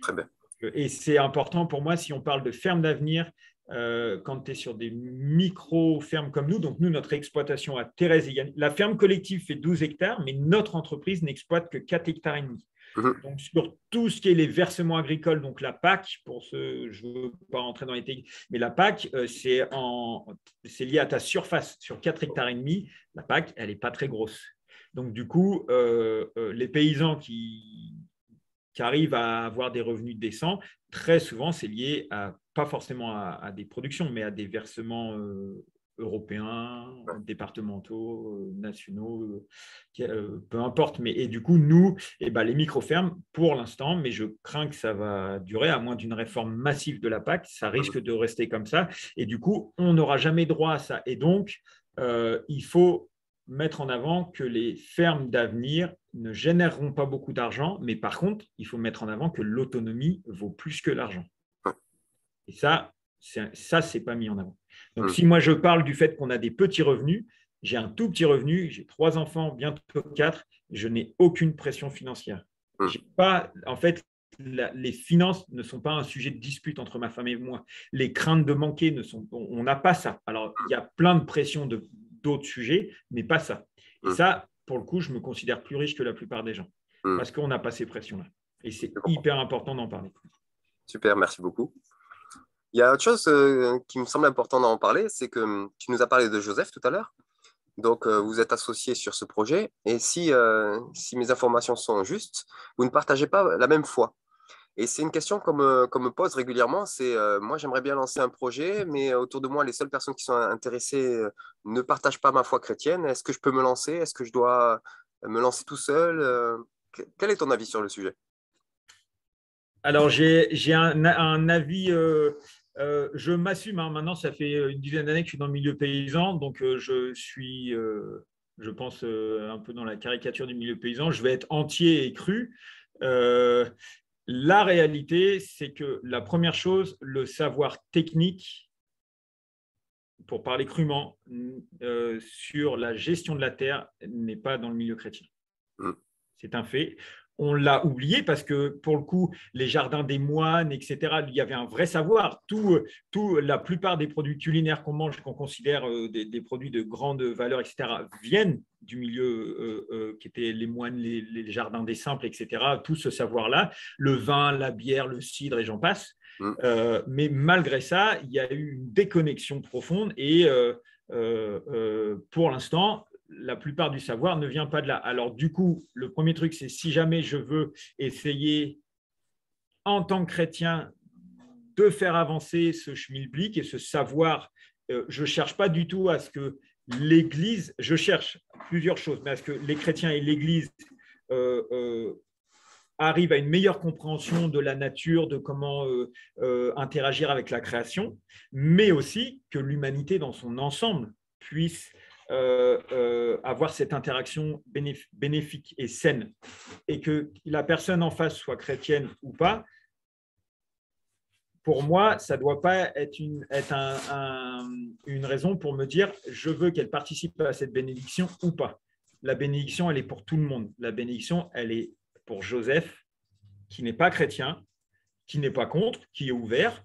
Très bien. Et c'est important pour moi, si on parle de ferme d'avenir, quand tu es sur des micro-fermes comme nous, donc nous, notre exploitation à Thérèse-et-Gagnée, la ferme collective fait 12 hectares, mais notre entreprise n'exploite que 4 hectares et demi. Donc, sur tout ce qui est les versements agricoles, donc la PAC, je ne veux pas rentrer dans les techniques, mais la PAC, c'est lié à ta surface. Sur 4 hectares et demi, la PAC, elle n'est pas très grosse. Donc, du coup, les paysans qui arrivent à avoir des revenus décents, très souvent, c'est lié pas forcément à des productions, mais à des versements européens, départementaux, nationaux, peu importe. Et du coup, nous, les micro-fermes, pour l'instant, mais je crains que ça va durer, à moins d'une réforme massive de la PAC, ça risque de rester comme ça. Et du coup, on n'aura jamais droit à ça. Et donc, il faut mettre en avant que les fermes d'avenir ne généreront pas beaucoup d'argent, mais par contre, il faut mettre en avant que l'autonomie vaut plus que l'argent. Et ça, c'est pas mis en avant. Donc, si moi je parle du fait qu'on a des petits revenus, j'ai un tout petit revenu, j'ai 3 enfants, bientôt 4, je n'ai aucune pression financière. J'ai pas, en fait, les finances ne sont pas un sujet de dispute entre ma femme et moi. Les craintes de manquer on n'a pas ça. Alors, il y a plein de pressions d'autres sujets, mais pas ça. Et ça, pour le coup, je me considère plus riche que la plupart des gens parce qu'on n'a pas ces pressions-là. Et c'est hyper important d'en parler. Super, merci beaucoup. Il y a autre chose qui me semble important d'en parler, c'est que tu nous as parlé de Joseph tout à l'heure. Donc, vous êtes associé sur ce projet. Et si mes informations sont justes, vous ne partagez pas la même foi. Et c'est une question qu'on me pose régulièrement. C'est moi, j'aimerais bien lancer un projet, mais autour de moi, les seules personnes qui sont intéressées ne partagent pas ma foi chrétienne. Est-ce que je peux me lancer? Est-ce que je dois me lancer tout seul? Quel est ton avis sur le sujet? Alors, j'ai un avis. Je m'assume. Maintenant, ça fait une dizaine d'années que je suis dans le milieu paysan, donc je suis, je pense, un peu dans la caricature du milieu paysan. Je vais être entier et cru. La réalité, c'est que la première chose, le savoir technique, pour parler crûment, sur la gestion de la terre n'est pas dans le milieu chrétien. C'est un fait. On l'a oublié parce que, pour le coup, les jardins des moines, etc., il y avait un vrai savoir. La plupart des produits culinaires qu'on mange, qu'on considère des produits de grande valeur, etc., viennent du milieu qui étaient les moines, les jardins des simples, etc., tout ce savoir-là, le vin, la bière, le cidre et j'en passe. Mais malgré ça, il y a eu une déconnexion profonde et pour l'instant, la plupart du savoir ne vient pas de là. Alors du coup, le premier truc, c'est si jamais je veux essayer en tant que chrétien peut faire avancer ce schmilblick et ce savoir. Je ne cherche pas du tout à ce que l'Église, je cherche plusieurs choses, mais à ce que les chrétiens et l'Église arrivent à une meilleure compréhension de la nature, de comment interagir avec la création, mais aussi que l'humanité dans son ensemble puisse avoir cette interaction bénéfique et saine, et que la personne en face soit chrétienne ou pas. Pour moi, ça ne doit pas être une raison pour me dire je veux qu'elle participe à cette bénédiction ou pas. La bénédiction, elle est pour tout le monde. La bénédiction, elle est pour Joseph, qui n'est pas chrétien, qui n'est pas contre, qui est ouvert.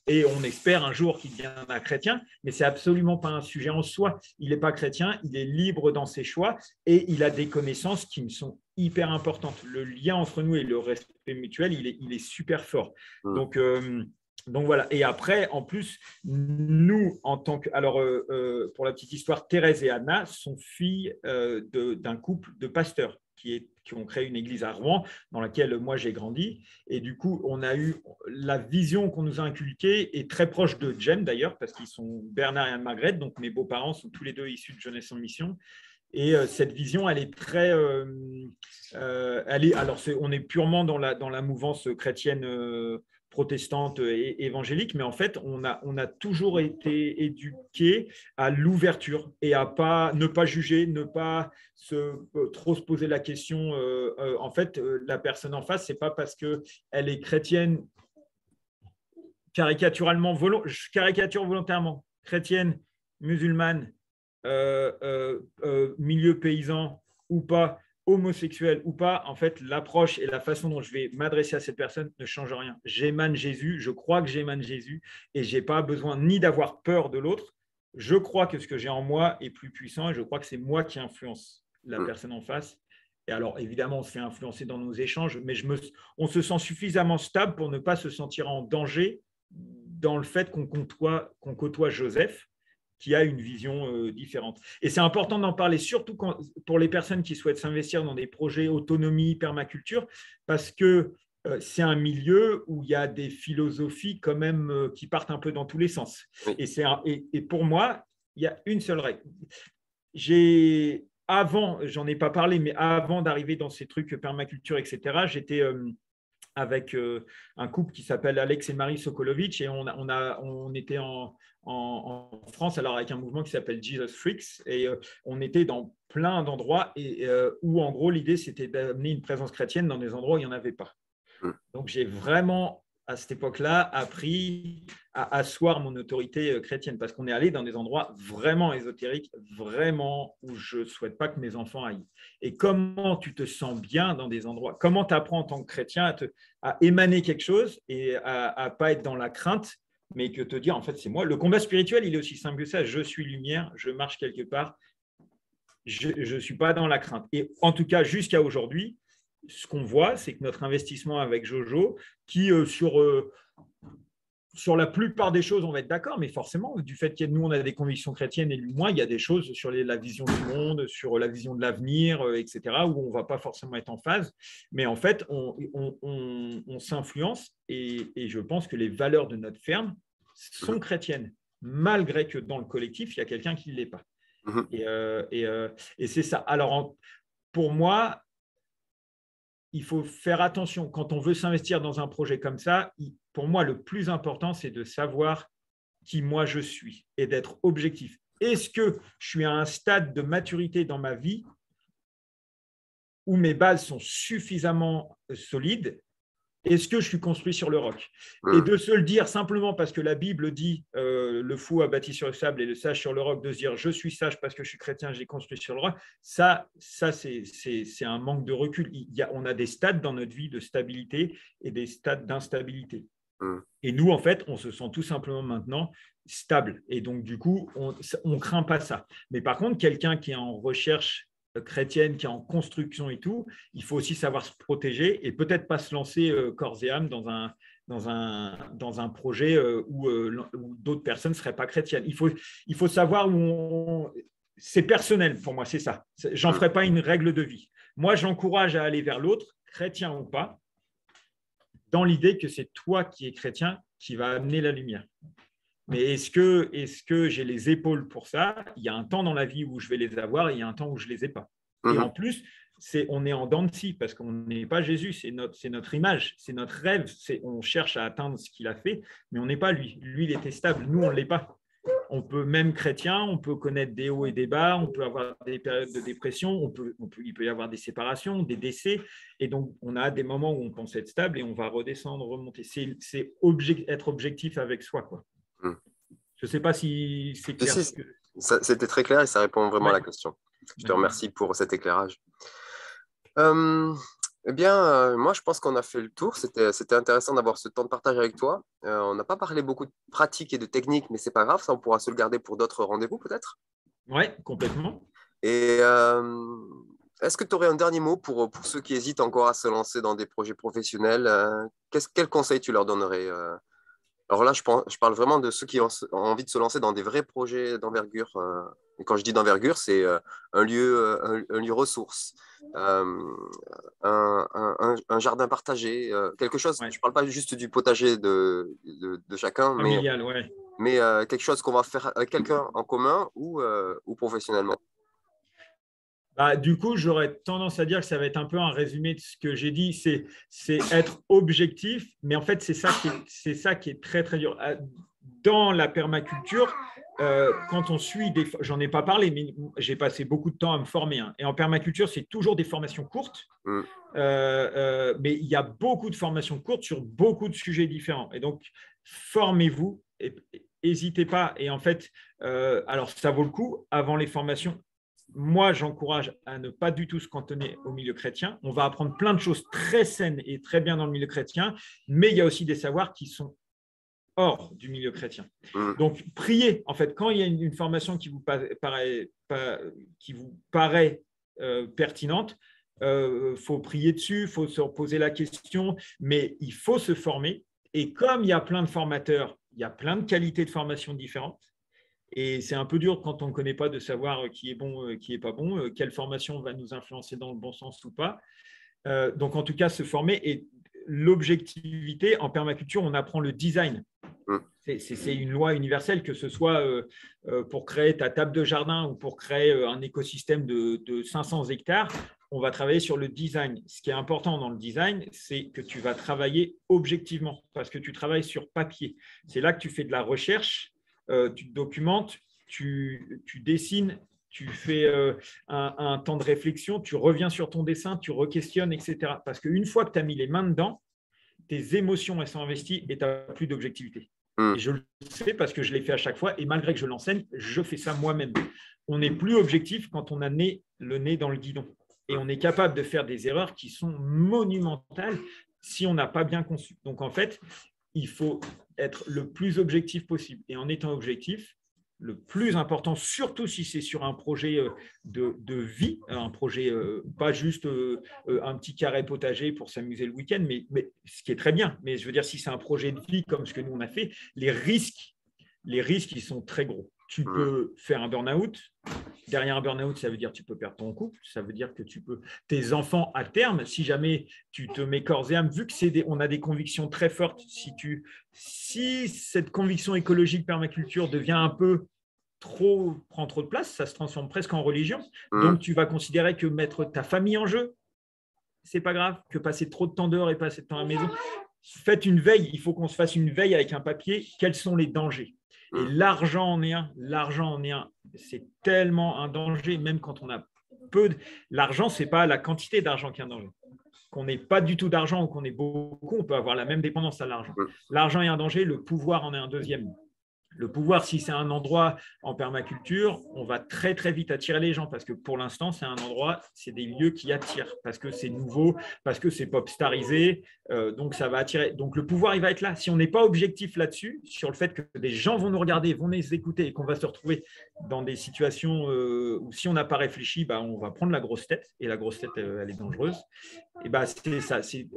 Et on espère un jour qu'il deviendra chrétien, mais ce n'est absolument pas un sujet en soi. Il n'est pas chrétien, il est libre dans ses choix et il a des connaissances qui me sont hyper importantes. Le lien entre nous et le respect mutuel, il est super fort. Donc voilà. Et après, en plus, nous, en tant que… Alors, pour la petite histoire, Thérèse et Anna sont filles d'un couple de pasteurs qui ont créé une église à Rouen, dans laquelle moi j'ai grandi. Et du coup, on a eu la vision qu'on nous a inculquée est très proche de Jem d'ailleurs, parce qu'ils sont Bernard et Anne-Margrethe, donc mes beaux-parents sont tous les deux issus de Jeunesse en Mission. Et cette vision, elle est très… on est purement dans la mouvance chrétienne protestante et évangélique, mais en fait, on a toujours été éduqués à l'ouverture et à ne pas juger, ne pas trop se poser la question. En fait, la personne en face, c'est pas parce qu'elle est chrétienne je caricature volontairement, chrétienne, musulmane, milieu paysan ou pas, homosexuel ou pas, en fait, l'approche et la façon dont je vais m'adresser à cette personne ne change rien. J'émane Jésus, je crois que j'émane Jésus et je n'ai pas besoin ni d'avoir peur de l'autre. Je crois que ce que j'ai en moi est plus puissant et je crois que c'est moi qui influence la personne en face. Et alors, évidemment, on se fait influencer dans nos échanges, mais on se sent suffisamment stable pour ne pas se sentir en danger dans le fait qu'on côtoie Joseph, qui a une vision différente. Et c'est important d'en parler, surtout pour les personnes qui souhaitent s'investir dans des projets autonomie, permaculture, parce que c'est un milieu où il y a des philosophies quand même qui partent un peu dans tous les sens. Oui. Et pour moi, il y a une seule règle. J'en ai pas parlé, mais avant d'arriver dans ces trucs permaculture, etc., j'étais… avec un couple qui s'appelle Alex et Marie Sokolovic, et on était en France, alors avec un mouvement qui s'appelle Jesus Freaks, et on était dans plein d'endroits où en gros l'idée c'était d'amener une présence chrétienne dans des endroits où il n'y en avait pas. Donc j'ai vraiment à cette époque-là appris à asseoir mon autorité chrétienne, parce qu'on est allé dans des endroits vraiment ésotériques, vraiment où je ne souhaite pas que mes enfants aillent. Et comment tu te sens bien dans des endroits, comment tu apprends en tant que chrétien à émaner quelque chose et à ne pas être dans la crainte, mais que te dire, en fait, c'est moi. Le combat spirituel, il est aussi simple que ça. Je suis lumière, je marche quelque part, je ne suis pas dans la crainte. Et en tout cas, jusqu'à aujourd'hui, ce qu'on voit, c'est que notre investissement avec Jojo, qui sur la plupart des choses, on va être d'accord, mais forcément, du fait que nous, on a des convictions chrétiennes et lui, moi, il y a des choses sur la vision du monde, sur la vision de l'avenir, etc., où on ne va pas forcément être en phase. Mais en fait, on s'influence et je pense que les valeurs de notre ferme sont chrétiennes, malgré que dans le collectif, il y a quelqu'un qui ne l'est pas. Et c'est ça. Alors, pour moi, il faut faire attention quand on veut s'investir dans un projet comme ça. Pour moi, le plus important, c'est de savoir qui moi je suis et d'être objectif. Est-ce que je suis à un stade de maturité dans ma vie où mes bases sont suffisamment solides? Est-ce que je suis construit sur le roc? Et de se le dire simplement parce que la Bible dit le fou a bâti sur le sable et le sage sur le roc, de se dire je suis sage parce que je suis chrétien, j'ai construit sur le roc, ça c'est un manque de recul. On a des stades dans notre vie de stabilité et des stades d'instabilité. Et nous, en fait, on se sent tout simplement maintenant stable. Et donc, du coup, on ne craint pas ça. Mais par contre, quelqu'un qui est en recherche chrétienne, qui est en construction et tout, il faut aussi savoir se protéger et peut-être pas se lancer corps et âme dans un projet où d'autres personnes ne seraient pas chrétiennes. Il faut savoir où c'est personnel pour moi, c'est ça. J'en ferai pas une règle de vie. Moi, j'encourage à aller vers l'autre, chrétien ou pas, dans l'idée que c'est toi qui es chrétien qui va amener la lumière. Mais est-ce que j'ai les épaules pour ça? Il y a un temps dans la vie où je vais les avoir et il y a un temps où je ne les ai pas. Et en plus, on est en dents de scie parce qu'on n'est pas Jésus, c'est notre image, c'est notre rêve. On cherche à atteindre ce qu'il a fait, mais on n'est pas lui. Lui, il était stable, nous, on ne l'est pas. On peut, même chrétien, on peut connaître des hauts et des bas, on peut avoir des périodes de dépression, il peut y avoir des séparations, des décès. Et donc, on a des moments où on pense être stable et on va redescendre, remonter. C'est être objectif avec soi, quoi. Je ne sais pas si c'est clair. C'était très clair et ça répond vraiment à la question. Je te remercie pour cet éclairage. Eh bien, moi, je pense qu'on a fait le tour. C'était intéressant d'avoir ce temps de partage avec toi. On n'a pas parlé beaucoup de pratiques et de techniques, mais c'est pas grave, ça, on pourra se le garder pour d'autres rendez-vous, peut-être. Oui, complètement. Et est-ce que tu aurais un dernier mot pour ceux qui hésitent encore à se lancer dans des projets professionnels? Quel conseil tu leur donnerais? Alors là, je parle vraiment de ceux qui ont envie de se lancer dans des vrais projets d'envergure. Et quand je dis d'envergure, c'est un lieu ressource, un jardin partagé, quelque chose. Ouais. Je ne parle pas juste du potager de chacun, Familial, ouais. mais quelque chose qu'on va faire avec quelqu'un en commun ou professionnellement. Du coup, j'aurais tendance à dire que ça va être un peu un résumé de ce que j'ai dit. C'est être objectif, mais en fait, c'est ça qui est très, très dur. Dans la permaculture, quand on suit j'en ai pas parlé, mais j'ai passé beaucoup de temps à me former. Et en permaculture, c'est toujours des formations courtes, mais il y a beaucoup de formations courtes sur beaucoup de sujets différents. Et donc, formez-vous, n'hésitez pas. Et en fait, alors ça vaut le coup avant les formations. Moi, j'encourage à ne pas du tout se cantonner au milieu chrétien. On va apprendre plein de choses très saines et très bien dans le milieu chrétien, mais il y a aussi des savoirs qui sont hors du milieu chrétien. Donc, priez. En fait, quand il y a une formation qui vous paraît pertinente, faut prier dessus, il faut se poser la question, mais il faut se former. Et comme il y a plein de formateurs, il y a plein de qualités de formation différentes. Et c'est un peu dur quand on ne connaît pas de savoir qui est bon, qui n'est pas bon, quelle formation va nous influencer dans le bon sens ou pas. Donc, en tout cas, se former. Et l'objectivité, en permaculture, on apprend le design. C'est une loi universelle, que ce soit pour créer ta table de jardin ou pour créer un écosystème de 500 hectares. On va travailler sur le design. Ce qui est important dans le design, c'est que tu vas travailler objectivement parce que tu travailles sur papier. C'est là que tu fais de la recherche. Tu te documentes, tu dessines, tu fais un temps de réflexion, tu reviens sur ton dessin, tu re-questionnes, etc. Parce qu'une fois que tu as mis les mains dedans, tes émotions elles sont investies et tu n'as plus d'objectivité. Et je le sais parce que je l'ai fait à chaque fois et malgré que je l'enseigne, je fais ça moi-même. On n'est plus objectif quand on a le nez dans le guidon. Et on est capable de faire des erreurs qui sont monumentales si on n'a pas bien conçu. Donc, en fait, il faut être le plus objectif possible. Et en étant objectif, le plus important, surtout si c'est sur un projet de vie, un projet pas juste un petit carré potager pour s'amuser le week-end, mais ce qui est très bien. Mais je veux dire, si c'est un projet de vie comme ce que nous on a fait, les risques, ils sont très gros. Tu peux faire un burn-out. Derrière un burn-out, ça veut dire que tu peux perdre ton couple, ça veut dire que tes enfants à terme, si jamais tu te mets corps et âme, vu que on a des convictions très fortes, si cette conviction écologique permaculture devient un peu prend trop de place, ça se transforme presque en religion. Donc tu vas considérer que mettre ta famille en jeu, c'est pas grave, que passer trop de temps dehors et passer de temps à la maison. Faites une veille, il faut qu'on se fasse une veille avec un papier, quels sont les dangers. Et l'argent en est un, c'est tellement un danger, même quand on a peu. L'argent, ce n'est pas la quantité d'argent qui est un danger. Qu'on n'ait pas du tout d'argent ou qu'on ait beaucoup, on peut avoir la même dépendance à l'argent. L'argent est un danger, le pouvoir en est un deuxième. Le pouvoir, si c'est un endroit en permaculture, on va très très vite attirer les gens parce que pour l'instant, c'est un endroit, c'est des lieux qui attirent parce que c'est nouveau, parce que c'est pop-starisé, donc ça va attirer. Donc le pouvoir, il va être là. Si on n'est pas objectif là-dessus, sur le fait que des gens vont nous regarder, vont nous écouter et qu'on va se retrouver dans des situations où si on n'a pas réfléchi, on va prendre la grosse tête et la grosse tête, elle est dangereuse. Et c'est ça, c'est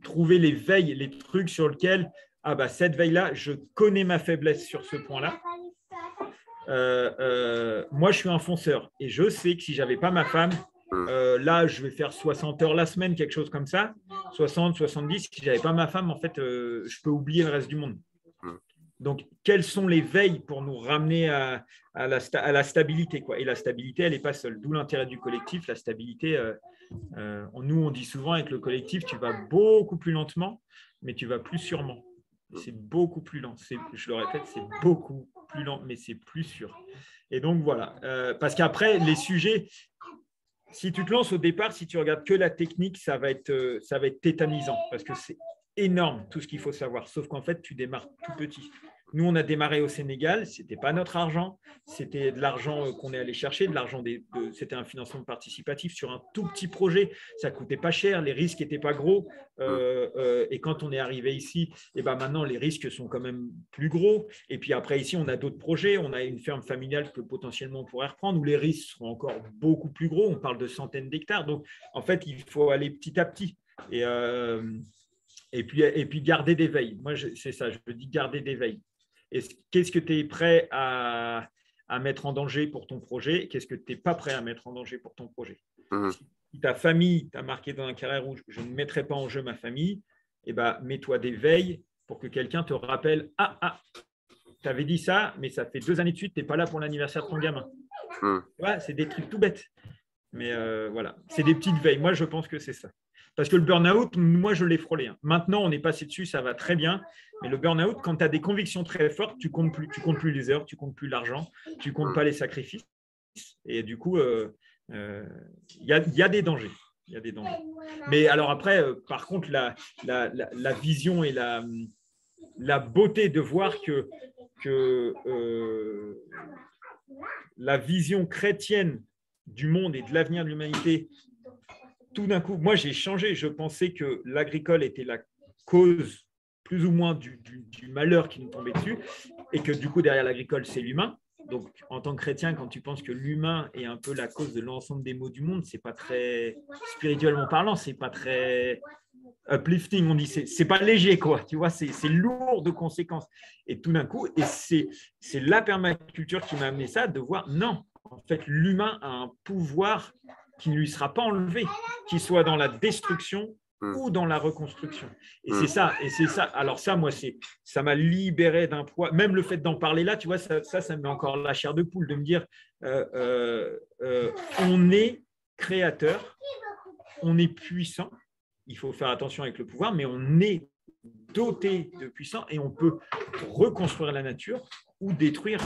trouver les veilles, les trucs sur lesquels cette veille-là, je connais ma faiblesse sur ce point-là. Moi, je suis un fonceur et je sais que si je n'avais pas ma femme, Là, je vais faire 60 heures la semaine, quelque chose comme ça. 60, 70. Si je n'avais pas ma femme, en fait, je peux oublier le reste du monde. Donc, quelles sont les veilles pour nous ramener à la stabilité, quoi. Et la stabilité, elle n'est pas seule. D'où l'intérêt du collectif. La stabilité, nous, on dit souvent avec le collectif, tu vas beaucoup plus lentement, mais tu vas plus sûrement. C'est beaucoup plus lent. Je le répète, c'est beaucoup plus lent, mais c'est plus sûr. Et donc, voilà. Parce qu'après, les sujets, si tu te lances au départ, si tu regardes que la technique, ça va être tétanisant parce que c'est énorme tout ce qu'il faut savoir. Sauf qu'en fait, tu démarres tout petit. Nous, on a démarré au Sénégal, ce n'était pas notre argent, c'était de l'argent qu'on est allé chercher, c'était un financement participatif sur un tout petit projet, ça ne coûtait pas cher, les risques n'étaient pas gros. Et quand on est arrivé ici, et ben maintenant, les risques sont quand même plus gros. Et puis après, ici, on a d'autres projets, on a une ferme familiale que potentiellement on pourrait reprendre, où les risques seront encore beaucoup plus gros, on parle de centaines d'hectares. Donc, en fait, il faut aller petit à petit. Et puis garder des veilles. Moi, c'est ça, je dis garder des veilles. Qu'est-ce que tu es prêt à mettre en danger pour ton projet? Qu'est-ce que tu n'es pas prêt à mettre en danger pour ton projet? Si ta famille t'a marqué dans un carré rouge, je ne mettrai pas en jeu ma famille, eh ben, mets-toi des veilles pour que quelqu'un te rappelle « Ah, tu avais dit ça, mais ça fait 2 années de suite, tu n'es pas là pour l'anniversaire de ton gamin. » Ouais, c'est des trucs tout bêtes. Mais voilà, c'est des petites veilles. Moi, je pense que c'est ça. Parce que le burn-out, moi, je l'ai frôlé. Maintenant, on est passé dessus, ça va très bien. Mais le burn-out, quand tu as des convictions très fortes, tu ne comptes plus. Tu comptes plus les heures, tu ne comptes plus l'argent, tu ne comptes pas les sacrifices. Et du coup, il y a des dangers. Il y a des dangers. Mais alors après, par contre, la vision et la beauté de voir que la vision chrétienne du monde et de l'avenir de l'humanité, tout d'un coup, moi j'ai changé. Je pensais que l'agricole était la cause plus ou moins du malheur qui nous tombait dessus et que du coup derrière l'agricole c'est l'humain. Donc en tant que chrétien, quand tu penses que l'humain est un peu la cause de l'ensemble des maux du monde, c'est pas très spirituellement parlant, c'est pas très uplifting, on dit, c'est pas léger, quoi, tu vois, c'est lourd de conséquences. Et tout d'un coup, et c'est la permaculture qui m'a amené ça, de voir, non, en fait, l'humain a un pouvoir qui ne lui sera pas enlevé, qu'il soit dans la destruction ou dans la reconstruction. Et c'est ça. Alors ça, moi, ça m'a libéré d'un poids. Même le fait d'en parler là, tu vois, ça me met encore la chair de poule, de me dire, on est créateur, on est puissant. Il faut faire attention avec le pouvoir, mais on est doté de puissance et on peut reconstruire la nature ou détruire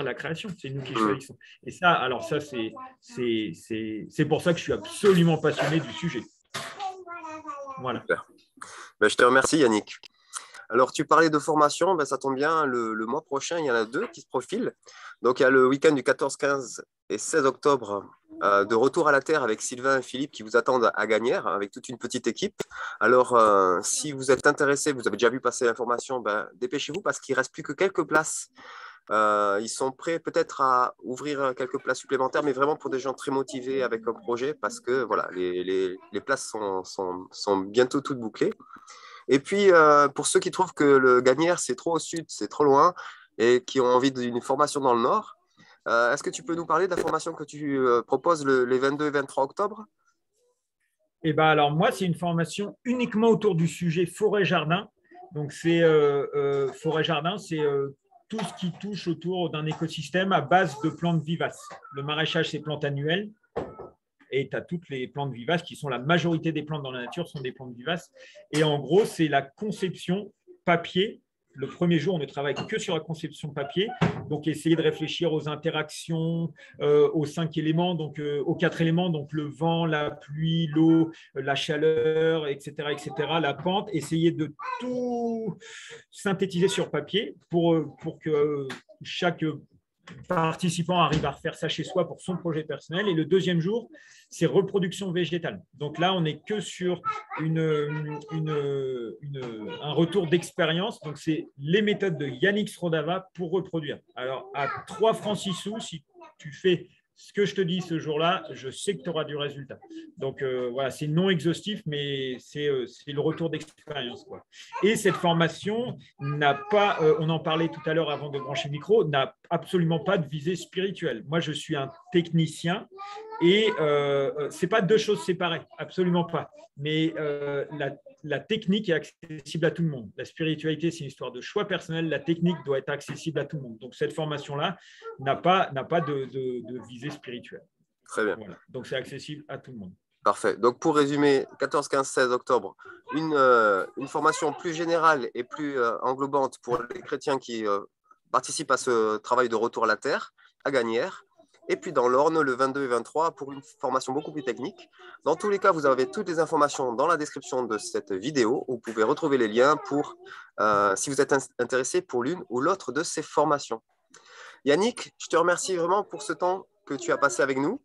la création. C'est nous qui choisissons. Et ça, alors ça, c'est pour ça que je suis absolument passionné du sujet. Voilà. Ben, je te remercie, Yannick. Alors, tu parlais de formation, ben, ça tombe bien, le mois prochain, il y en a 2 qui se profilent. Donc, il y a le week-end du 14, 15 et 16 octobre de Retour à la Terre avec Sylvain et Philippe qui vous attendent à Gagnères avec toute une petite équipe. Alors, si vous êtes intéressé, vous avez déjà vu passer l'information, ben, dépêchez-vous parce qu'il ne reste plus que quelques places. Ils sont prêts peut-être à ouvrir quelques places supplémentaires, mais vraiment pour des gens très motivés avec un projet parce que voilà, les places sont bientôt toutes bouclées. Et puis, pour ceux qui trouvent que le Gagnères, c'est trop au sud, c'est trop loin, et qui ont envie d'une formation dans le nord, est-ce que tu peux nous parler de la formation que tu proposes les 22 et 23 octobre? Eh ben, alors, moi, c'est une formation uniquement autour du sujet forêt-jardin. Donc, c'est forêt-jardin, c'est tout ce qui touche autour d'un écosystème à base de plantes vivaces. Le maraîchage, c'est plantes annuelles. Et tu as toutes les plantes vivaces qui sont la majorité des plantes dans la nature sont des plantes vivaces. Et en gros, c'est la conception papier. Le premier jour, on ne travaille que sur la conception papier. Donc, essayer de réfléchir aux interactions, aux 5 éléments, donc aux 4 éléments, donc le vent, la pluie, l'eau, la chaleur, etc., la pente. Essayer de tout synthétiser sur papier pour que chaque participant arrive à refaire ça chez soi pour son projet personnel. Et le deuxième jour, c'est reproduction végétale. Donc là, on n'est que sur un retour d'expérience. Donc, c'est les méthodes de Yannick Srodava pour reproduire. Alors, à 3 francs 6 sous, si tu fais ce que je te dis ce jour-là, je sais que tu auras du résultat. Donc, voilà, c'est non exhaustif, mais c'est le retour d'expérience, quoi. Et cette formation n'a pas, on en parlait tout à l'heure avant de brancher le micro, n'a absolument pas de visée spirituelle. Moi, je suis un technicien et ce n'est pas deux choses séparées, absolument pas. Mais la technique est accessible à tout le monde. La spiritualité, c'est une histoire de choix personnel. La technique doit être accessible à tout le monde. Donc, cette formation-là n'a pas de visée spirituelle. Très bien. Voilà. Donc, c'est accessible à tout le monde. Parfait. Donc, pour résumer, 14, 15, 16 octobre, une formation plus générale et plus englobante pour les chrétiens qui participent à ce travail de retour à la terre, à Gagnières. Et puis dans l'Orne, le 22 et 23, pour une formation beaucoup plus technique. Dans tous les cas, vous avez toutes les informations dans la description de cette vidéo. Où vous pouvez retrouver les liens pour, si vous êtes intéressé pour l'une ou l'autre de ces formations. Yannick, je te remercie vraiment pour ce temps que tu as passé avec nous.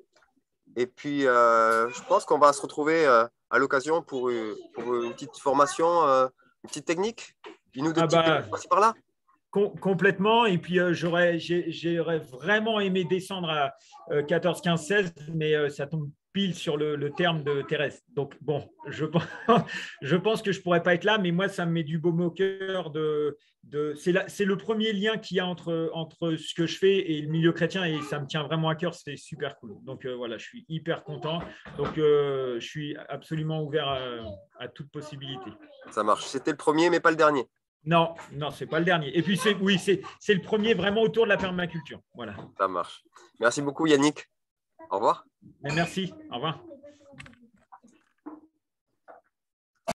Et puis, je pense qu'on va se retrouver à l'occasion pour une petite formation, une petite technique, une ou deux petites techniques par-ci par-là. Complètement. Et puis, j'aurais vraiment aimé descendre à 14, 15, 16, mais ça tombe pile sur le terme de Thérèse. Donc, bon, je pense que je ne pourrais pas être là, mais moi, ça me met du baume au cœur. C'est le premier lien qu'il y a entre ce que je fais et le milieu chrétien, et ça me tient vraiment à cœur. C'est super cool. Donc, voilà, je suis hyper content. Donc, je suis absolument ouvert à toute possibilité. Ça marche. C'était le premier, mais pas le dernier. Non, ce n'est pas le dernier. Et puis, c'est le premier vraiment autour de la permaculture. Voilà. Ça marche. Merci beaucoup, Yannick. Au revoir. Merci. Au revoir.